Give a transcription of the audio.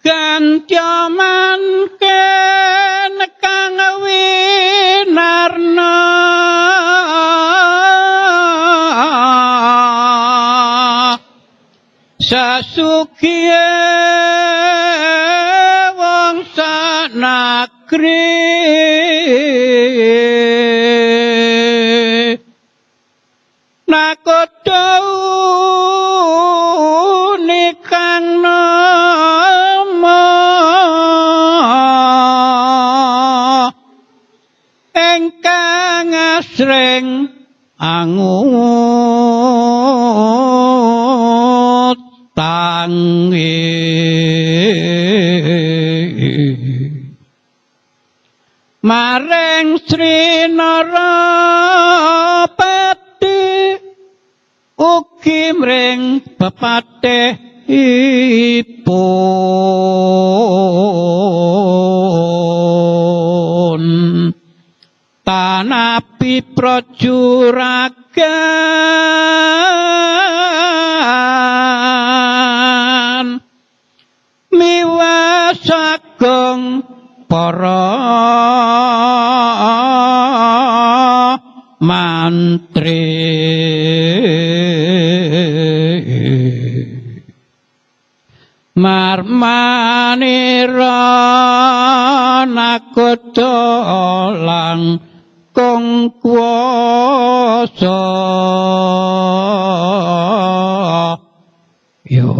Ganjaman ken kang winarna sasugihe wong sanagri nakoda nikang nama engkang asring angut tangi maring Sri Narapati ugi mring pepatihipun tanapi projuragan miwas ageng para mantri marmanira nakoda langkung kuwasa yo